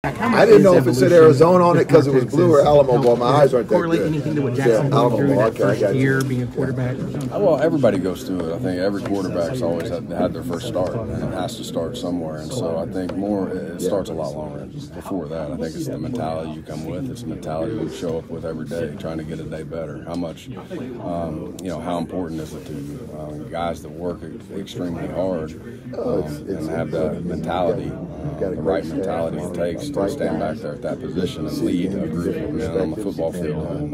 I didn't know if it said Arizona on it because it was blue or Alamo ball. My eyes aren't that correlate good. anything to what Jackson went through that first year being a quarterback? Well, everybody goes through it. I think every quarterback's always had their first start, and it has to start somewhere. And so I think it starts a lot longer before that. I think it's the mentality you come with. It's the mentality you show up with every day, trying to get a day better. How much, how important is it to you? Guys that work extremely hard and have that mentality, the right mentality it takes to stand back there at that position and lead a group of men on the football field, and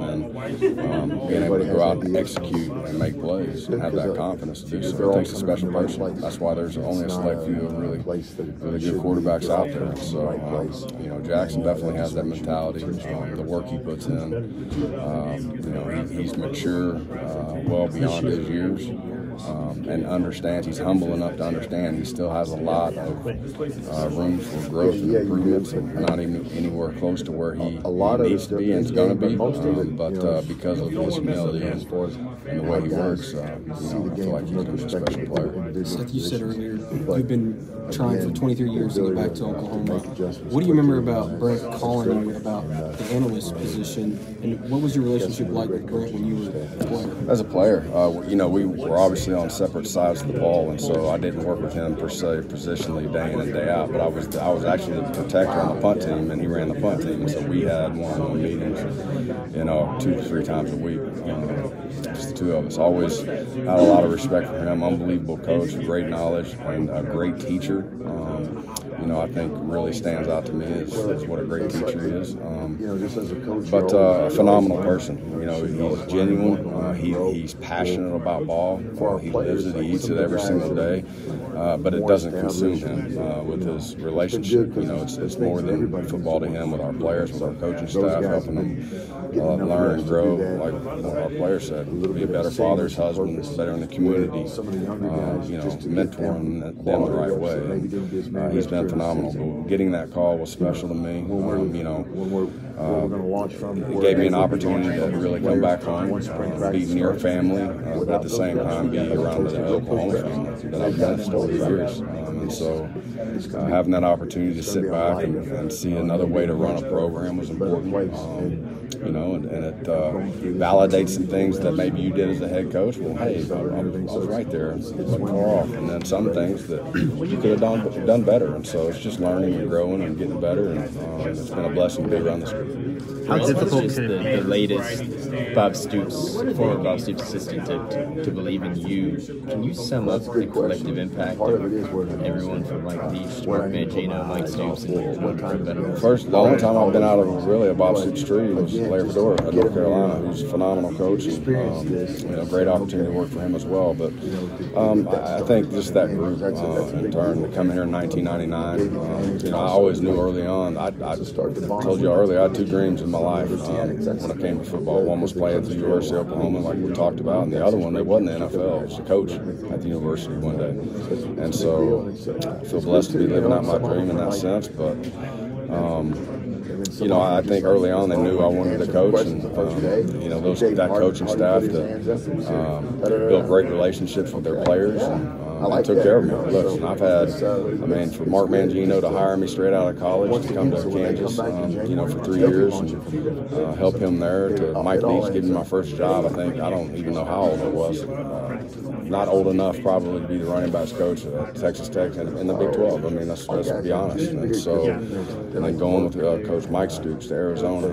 being able to go out and execute and make plays and have that confidence to do so. It takes a special person. That's why there's only a select few of really good quarterbacks out there. So, Jackson definitely has that mentality. The work he puts in, he's mature well beyond his years. And understands, he's humble enough to understand he still has a lot of room for growth and improvements, and not even anywhere close to where he needs to be and is going to be, but because of his humility and the way he works, I feel like he's going to be a special player. Seth, you said earlier you've been trying for 23 years to get back to Oklahoma. What do you remember about Brent calling you about the analyst position, and what was your relationship like with Brent when you were a player? As a player, we were obviously on separate sides of the ball, and so I didn't work with him per se positionally day in and day out, but I was actually the protector on the punt team, and he ran the punt team, and so we had one-on-one meetings 2 to 3 times a week, just the two of us. Always had a lot of respect for him. Unbelievable coach, great knowledge, and a great teacher. I think really stands out to me is what a great teacher he is. But a phenomenal person. He's genuine. He's passionate about ball. He lives it. He eats it every single day. But it doesn't consume him with his relationship. It's more than football to him with our players, with our coaching staff, helping them learn and grow. Like our players said, be a better father, husband, better in the community. Mentoring them the right way. And he's been phenomenal. But getting that call was special to me. It gave me an opportunity to really come back home, be near family, but at the same time be around the Oklahoma family that I've been for 30 years. And so having that opportunity to sit back and see another way to run a program was important. And it validates some things that maybe you did as a head coach. Well, hey, I was right there. It wasn't far off. And then some things that you could have done better. And so it's just learning and growing and getting better. And it's been a blessing to be around this group. How difficult is the latest former Bob Stoops assistant to believe in you? Can you sum up the collective impact of everyone from Mike Leach to Mark Mangino, Mike Stoops, and First, the only time I've been out of really a Bob Stoops tree was Larry Fedora at North Carolina, who's a phenomenal coach, and great opportunity to work for him as well. But I think just that group in turn to come here in 1999. I always knew early on. I told you earlier, I had 2 dreams in my life when it came to football. One was playing at the University of Oklahoma, like we talked about, and the other one, it wasn't the NFL. It was to coach at the university one day. And so I feel blessed to be living out my dream in that sense. But I think early on they knew I wanted to coach, and that coaching staff that built great relationships with their players and took care of me. Look, I've had, for Mark Mangino to hire me straight out of college to come to Kansas, for 3 years and help him there. To Mike Leach give me my first job. I don't even know how old I was. Not old enough probably to be the running backs coach at Texas Tech in the Big 12. Let's be honest. And so, and then going with Coach Mike Stoops to Arizona,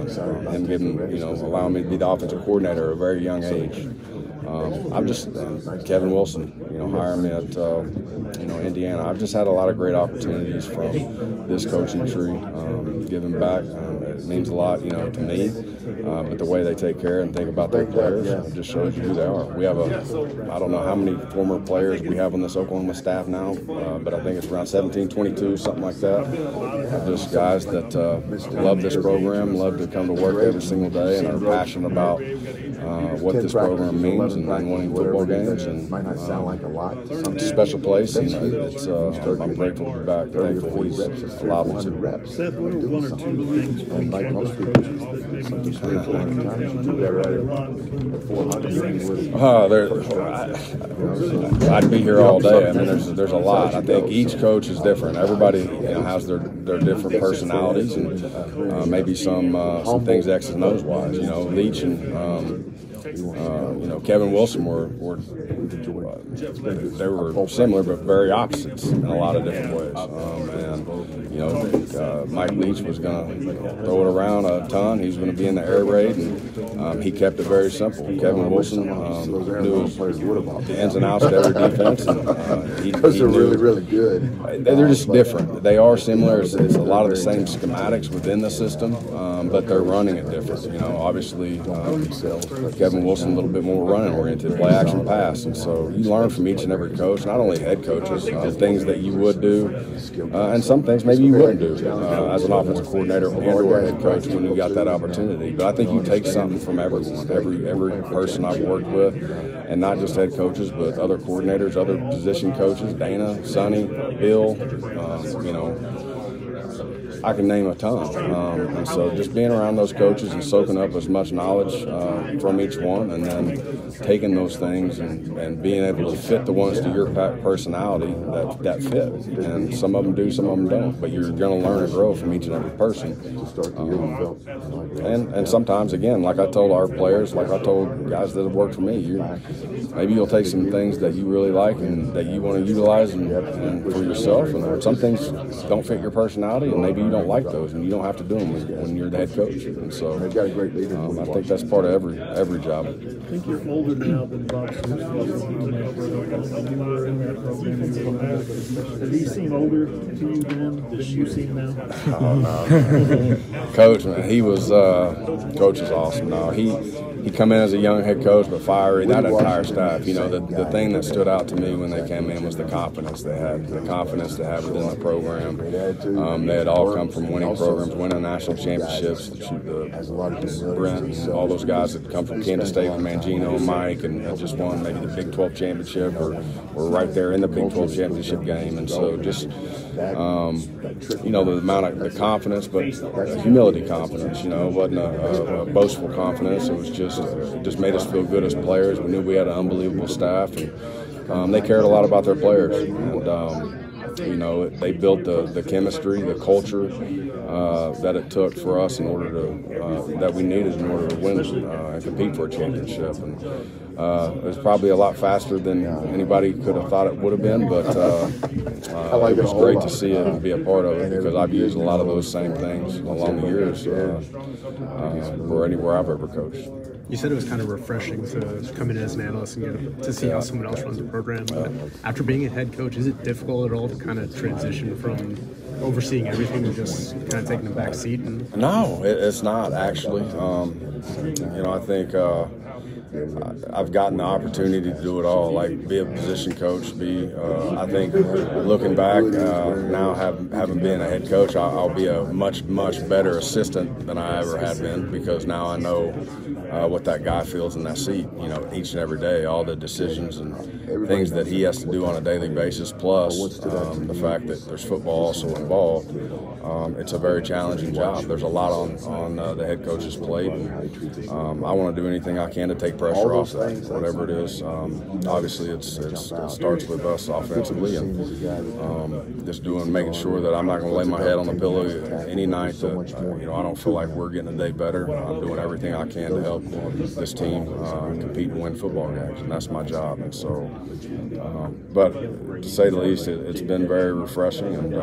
him allowing me to be the offensive coordinator at a very young age. I'm just Kevin Wilson, hiring me at Indiana. I've just had a lot of great opportunities from this coaching tree, giving back. It means a lot, to me. But the way they take care and think about their players, it just shows you who they are. We have I don't know how many former players we have on this Oklahoma staff now, but I think it's around 17, 22, something like that. Just guys that love this program, love to come to work every single day, and are passionate about what this program means and winning football games. And it's a special place, and I'm grateful to be back. Thankful he's allowed me to. Seth, what are 1 or 2 things from And like most people, something 300 or 400 times, you do that right at 400. I'd be here all day. I mean, there's a lot. I think each coach is different. Everybody has their different personalities and maybe some things X's and O's wise. Leach and Kevin Wilson were similar but very opposites in a lot of different ways. Mike Leach was going to throw it around a ton. He was going to be in the air raid, and he kept it very simple. Kevin Wilson knew the ins and outs of every defense. Because they're really, really good. They're just different. They are similar. It's a lot of the same schematics within the system, but they're running it different. Obviously, Kevin Wilson a little bit more running oriented, play action pass, and so you learn from each and every coach, not only head coaches, things that you would do, and some things maybe you wouldn't do as an offensive coordinator or a head coach when you got that opportunity. But I think you take something from everyone, every person I've worked with, and not just head coaches, but other coordinators, other position coaches, Dana, Sonny, Bill, I can name a ton. And so just being around those coaches and soaking up as much knowledge from each one, and then taking those things and being able to fit the ones to your personality that fit. And some of them do, some of them don't. But you're going to learn and grow from each and every person. And sometimes, again, like I told our players, like I told guys that have worked for me, maybe you'll take some things that you really like and that you want to utilize and for yourself. And some things don't fit your personality, and maybe you don't like those, and you don't have to do them when you're the head coach. And so I think that's part of every job. I think you're older now than Bob Smith. You were in that program. Did he seem older to you then than you seem now? Oh, no. Coach, man, Coach is awesome. No, he come in as a young head coach, but fiery. That entire staff, the thing that stood out to me when they came in was the confidence they had, within the program. They had all come from winning programs, winning national championships. Brent and all those guys that come from Kansas State, from Mangino and Mike, and just won maybe the Big 12 championship or right there in the Big 12 championship game. And so just the amount of the confidence, but humility confidence. It wasn't a boastful confidence. It was just made us feel good as players. We knew we had an unbelievable staff, and they cared a lot about their players. And they built the chemistry, the culture that it took for us in order to that we needed in order to win and compete for a championship. And it was probably a lot faster than anybody could have thought it would have been, but it was great to see it and be a part of it, because I've used a lot of those same things along the years for anywhere I've ever coached. You said it was kind of refreshing to come in as an analyst and get to see how someone else runs the program. But after being a head coach, is it difficult at all to kind of transition from overseeing everything to just kind of taking a back seat? No, it's not actually. I think I've gotten the opportunity to do it all, like be a position coach, I think looking back now, having been a head coach, I'll be a much, much better assistant than I ever had been, because now I know what that guy feels in that seat, each and every day, all the decisions and things that he has to do on a daily basis, plus the fact that there's football also involved. It's a very challenging job. There's a lot on the head coach's plate, and I want to do anything I can to take pressure off that, whatever it is. Obviously, it starts with us offensively, and just making sure that I'm not going to lay my head on the pillow any night that I don't feel like we're getting a day better. I'm doing everything I can to help this team compete and win football games, and that's my job. And so, but to say the least, it's been very refreshing, and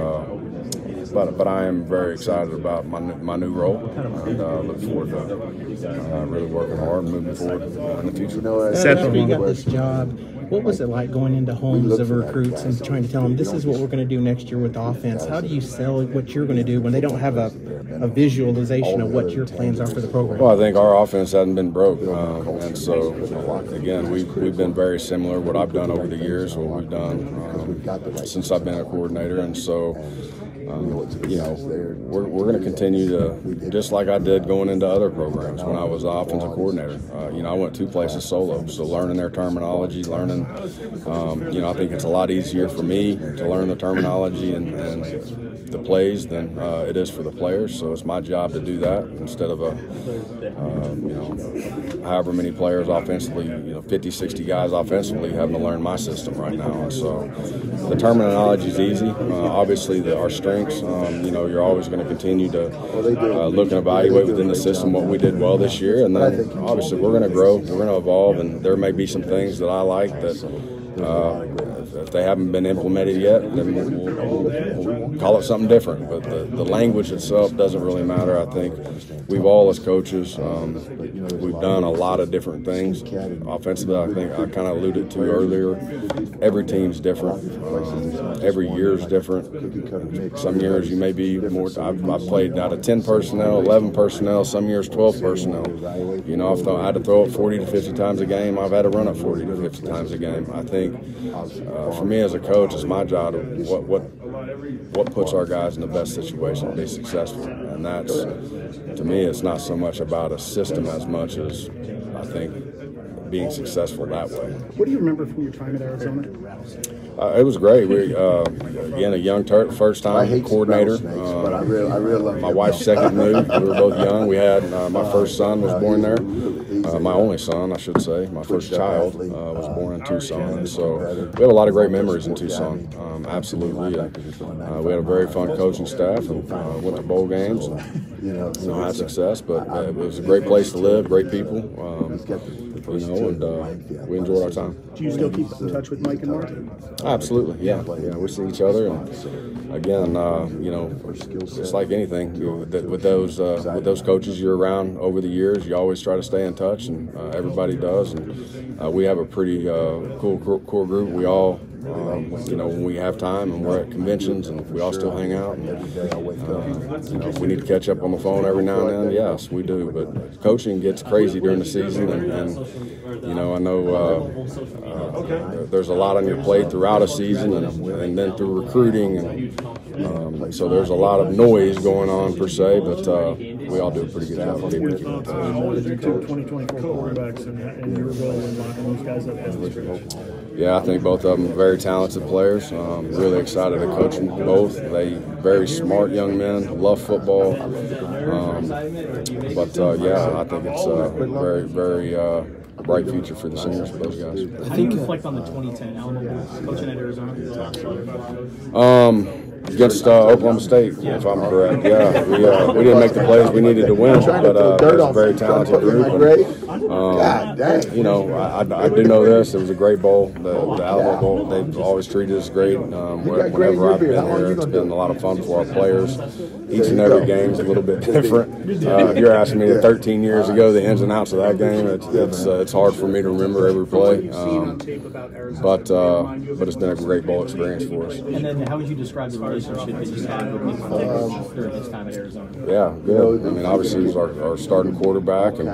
but I am very excited about my new role, and look forward to really working hard and moving forward in the future. Seth, after you got this job, what was it like going into homes of recruits and trying to tell them this is what we're going to do next year with offense? How do you sell what you're going to do when they don't have a visualization of what your plans are for the program? Well, I think our offense hasn't been broke, and so again, we've been very similar. What I've done over the years, what we've done since I've been a coordinator, and so. We're going to continue to, just like I did going into other programs when I was the offensive coordinator. I went 2 places solo, so learning their terminology, I think it's a lot easier for me to learn the terminology and the plays than it is for the players. So it's my job to do that instead of however many players offensively, 50, 60 guys offensively having to learn my system right now. And so the terminology is easy. Obviously, our strengths, you're always going to continue to look and evaluate within the system what we did well this year. And then obviously we're going to grow, we're going to evolve, and there may be some things that I like that if they haven't been implemented yet, then we'll call it something different. But the language itself doesn't really matter. I think we've all, as coaches, we've done a lot of different things. Offensively, I think I kind of alluded to earlier, every team's different. Every year's different. Some years you may be more, I've played out of 10 personnel, 11 personnel, some years 12 personnel. If I had to throw it 40 to 50 times a game, I've had to run it 40 to 50 times a game. I think for me as a coach, it's my job to what puts our guys in the best situation to be successful. And that's, to me, it's not so much about a system as much as I think being successful that way. What do you remember from your time at Arizona? It was great. We again, a young first-time coordinator. My wife's second move. We were both young. We had my first son was born there. My only son, I should say. My first child was born in Tucson. And so we have a lot of great memories in Tucson. Absolutely. We had a very fun coaching staff and went to bowl games and had success. But it was a great place to live, great people. And we enjoyed our time. Do you still keep in touch with Mike and Mark? Absolutely, yeah. We see each other, and again, it's like anything. With those coaches you're around over the years, you always try to stay in touch, and everybody does. And we have a pretty cool core group. We all, when we have time and we're at conventions, and we all still hang out. And, if we need to catch up on the phone every now and then, yes, we do. But coaching gets crazy during the season, and I know there's a lot on your plate throughout a season, and then through recruiting, and so there's a lot of noise going on per se, but we all do a pretty good job of keeping in touch. You took 2024 quarterbacks and your role in locking those guys up as the stretch. Yeah, I think both of them are very talented players. Really excited to coach them both. They very smart young men, love football. I think it's a very, very bright future for the seniors for those guys. How do you reflect on the 2010 Alamo coaching at Arizona? Against Oklahoma State, if I'm correct. Yeah, we didn't make the plays we needed to win, but there's a very talented group. And, I do know this. It was a great bowl, the Alamo Bowl. They've always treated us great. Whenever I've been here, it's been a lot of fun for our players. Each and every game is a little bit different. If you're asking me 13 years ago, the ins and outs of that game, it's hard for me to remember every play. But it's been a great bowl experience for us. And then how would you describe the relationship that you had with Nick Foles during his time at Arizona? Yeah, good. I mean, obviously he was our starting quarterback and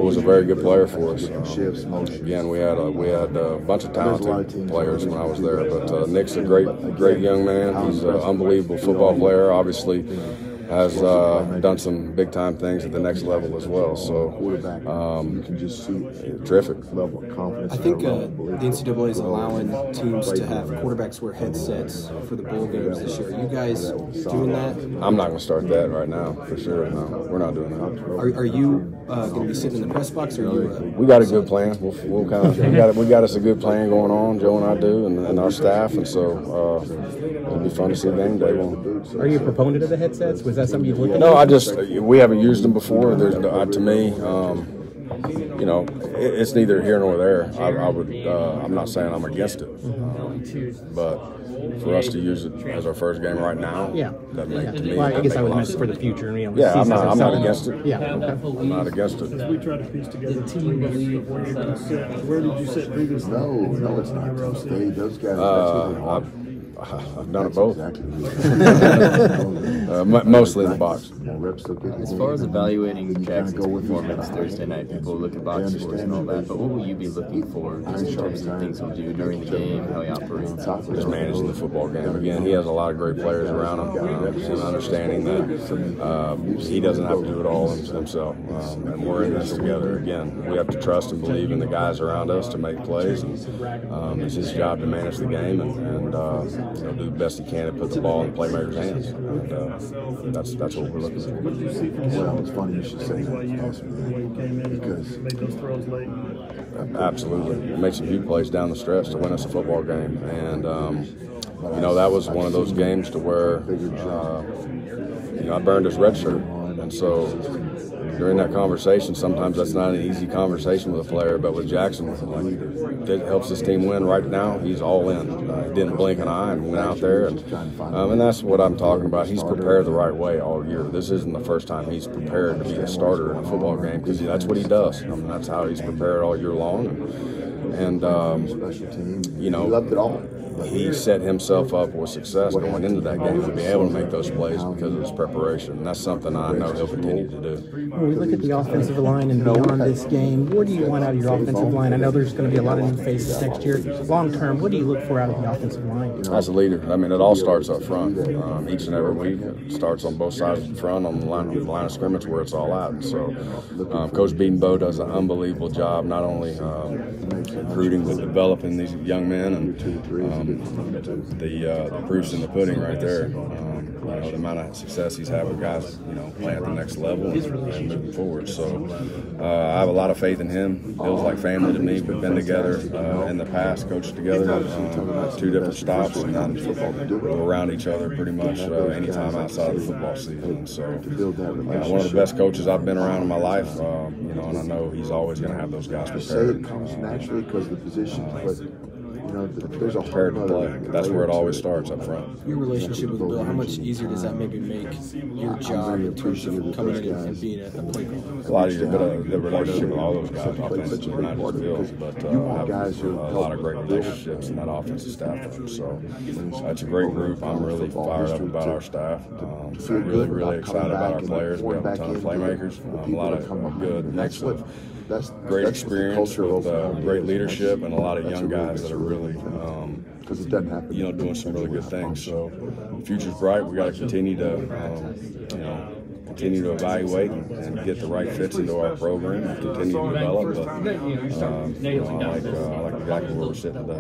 was a very good player for us. Again, we had a bunch of talented players when I was there, but Nick's a great young man. He's an unbelievable football player. Obviously, has done some big time things at the next level as well. So, terrific. I think the NCAA is allowing teams to have quarterbacks wear headsets for the bowl games this year. Are you guys doing that? I'm not going to start that right now, for sure. No, we're not doing that. Are you going to be sitting in the press box, or are you? We got a good plan. We'll we got us a good plan going on. Joe and I do, and our staff, and so it'll be fun to see game day one. Are you a proponent of the headsets? Was that something you've looked at? No, we haven't used them before. There's to me, it's neither here nor there. I'm not saying I'm against it, but for us to use it as our first game right now, that makes to me. Well, I guess I was meant for the future. I'm not against it. Yeah, I'm not against it. We tried to piece together the team believe where did you sit previously? No, it's not. Those guys. I've done it both. Mostly in the box. more reps they'll get. As far as evaluating Jackson's performance Thursday night, people look at box scores and all that, but what will you be looking for just in terms of things he'll do during the game, how he operates? Just managing the football game. Again, he has a lot of great players around him, and understanding that he doesn't have to do it all himself. And we're in this together. Again, we have to trust and believe in the guys around us to make plays. And it's his job to manage the game and do the best he can to put the ball in the playmakers' hands. And that's what we're looking for. Well, it's funny you should say The way you came in because and made those throws late. Absolutely. Made some huge plays down the stretch to win us a football game. And, that was one of those games to where, I burned his red shirt. And so during that conversation, sometimes that's not an easy conversation with a player, but with Jackson, it helps this team win right now. He's all in. He didn't blink an eye and went out there. And that's what I'm talking about. He's prepared the right way all year. This isn't the first time he's prepared to be a starter in a football game because that's what he does. That's how he's prepared all year long. And he loved it all. He set himself up with success going into that game to be able to make those plays because of his preparation. And that's something I know he'll continue to do. When we look at the offensive line and beyond this game, what do you want out of your offensive line? I know there's going to be a lot of new faces next year. Long term, what do you look for out of the offensive line? As a leader, it all starts up front. Each and every week, it starts on both sides of the front, on the line of scrimmage where it's all at. And so Coach Beatonbow does an unbelievable job, not only recruiting but developing these young men, and the proof's in the pudding right there. The amount of success he's had with guys, playing at the next level and moving forward. So I have a lot of faith in him. Feels like family to me. We've been together in the past, coached together, 2 different stops, and now we're around each other pretty much anytime outside of the football season. So one of the best coaches I've been around in my life, and I know he's always going to have those guys prepared. It comes naturally because of the position, but there's a prepared to play. That's where it always starts up front. Your relationship with Bill, how much easier does that maybe make your job in terms of coming in and being a play caller? A lot easier, but the relationship with all those guys, offensively, not just Bill, but I have a lot of great relationships in that offensive staff. So it's a great group. I'm really fired up about our staff. Really, really excited about our players. We have a ton of playmakers, a lot of good mix of great experience with great leadership and a lot of young guys that are really, because it doesn't happen. doing some really good things. So the future's bright. We got to continue to, continue to evaluate and get the right fits into our program and continue to develop. But I like exactly where we're sitting today.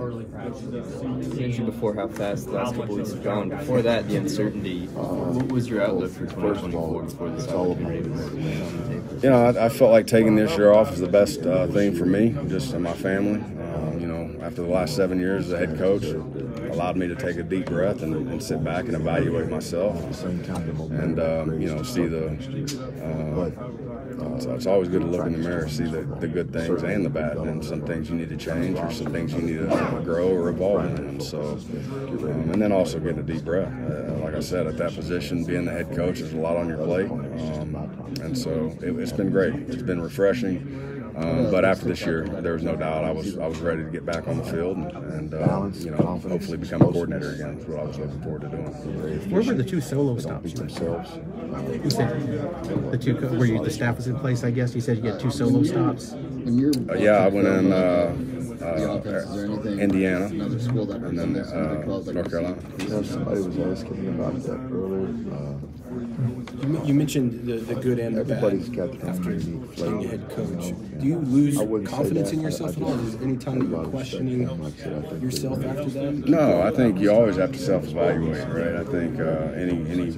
You mentioned before how fast the last couple weeks have gone. Before that, the uncertainty. What was your outlook for 2024 before this opportunity was laid on the table? I felt like taking this year off is the best thing for me, just and my family. After the last 7 years as a head coach, allowed me to take a deep breath and sit back and evaluate myself, and see the. It's always good to look in the mirror, see the good things and the bad, and some things you need to change or some things you need to grow or evolve in. And so, and then also getting a deep breath. Like I said, at that position, being the head coach, there's a lot on your plate, and so it's been great. It's been refreshing. But after this year, there was no doubt I was ready to get back on the field and hopefully become a coordinator again. That's what I was looking forward to doing. Where were the 2 solo stops themselves? You said the 2 where the staff was in place. I guess you said you get 2 solo stops. I went in Indiana and then North Carolina. Somebody was asking me about that earlier. You mentioned the good and the bad after being a head coach. Do you lose confidence in yourself at all? Is there any time that you're questioning yourself after that? No, I think you always have to self-evaluate, right? I think any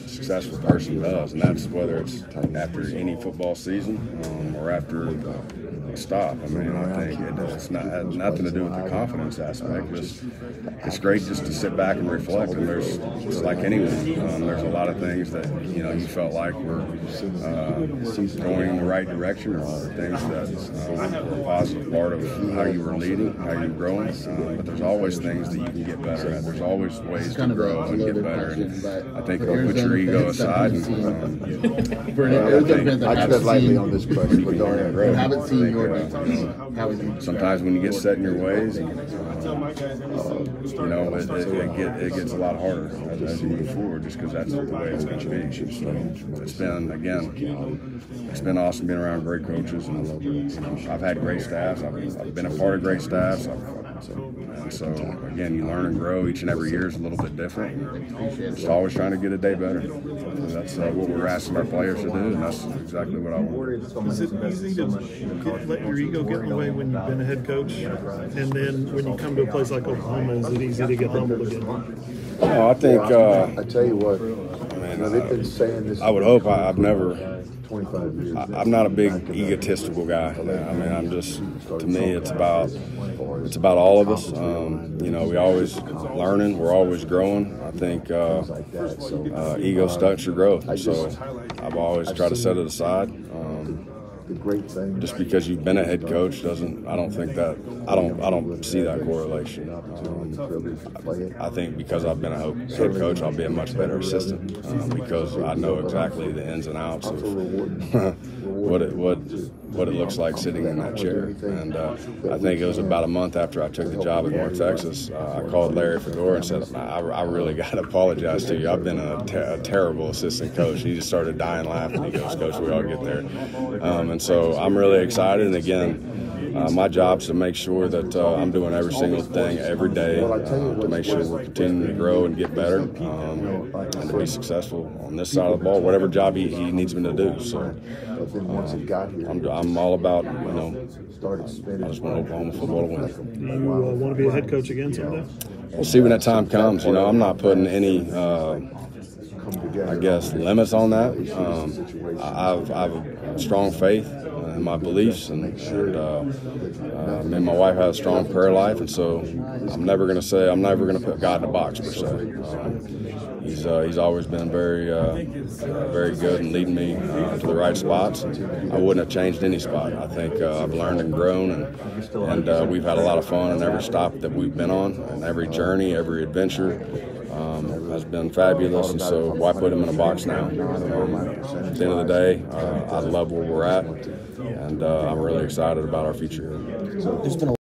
successful person does, and that's whether it's after any football season or after a stop. I think it's has nothing to do with the confidence aspect. It's great just to sit back and reflect, and it's like anyone. There's a lot of things that you felt like were going in the right direction, or things that were a positive part of how you were leading, how you were growing. But there's always things that you can get better at. There's always ways to grow and get better. And I think if you put your ego aside, I tread lightly on this question. I sometimes when you get set in your ways, it gets a lot harder as you move forward, just because that's the way it's going to be. So it's been awesome being around great coaches, and I've had great staffs. I've been a part of great staffs. So again, you learn and grow. Each and every year is a little bit different. Just always trying to get a day better. So that's what we're asking our players to do, and that's exactly what I want. Is it easy to let your ego get in the way when you've been a head coach, and then when you come to a place like Oklahoma, is it easy to get humbled again? No, I think. I tell you what, they've been saying this. I would hope I've never. 25 years. I'm not a big egotistical guy. I mean, I'm just, to me, it's about all of us. We always learning, we're always growing. I think ego stunts your growth. So I've always tried to set it aside. Just because you've been a head coach I don't see that correlation. I think because I've been a head coach, I'll be a much better assistant because I know exactly the ins and outs of what it looks like sitting in that chair. And I think it was about a month after I took the job at North Texas, I called Larry Fedora and said, I really got to apologize to you. I've been a terrible assistant coach. He just started dying laughing. He goes, Coach, we all get there. And so I'm really excited. And again, my job is to make sure that I'm doing every single thing every day to make sure we're continuing to grow and get better and to be successful on this side of the ball, whatever job he needs me to do. So I'm all about, I just want Oklahoma football to win. Do you want to be a head coach again someday? We'll see when that time comes. I'm not putting any limits on that. I have a strong faith in my beliefs, and me and my wife have a strong prayer life, and so I'm never going to put God in a box per se. He's always been very good in leading me to the right spots. I wouldn't have changed any spot. I think I've learned and grown, and we've had a lot of fun in every stop that we've been on, and every journey, every adventure. Has been fabulous, and so why put him in a box now? At the end of the day, I love where we're at, and I'm really excited about our future. There's been a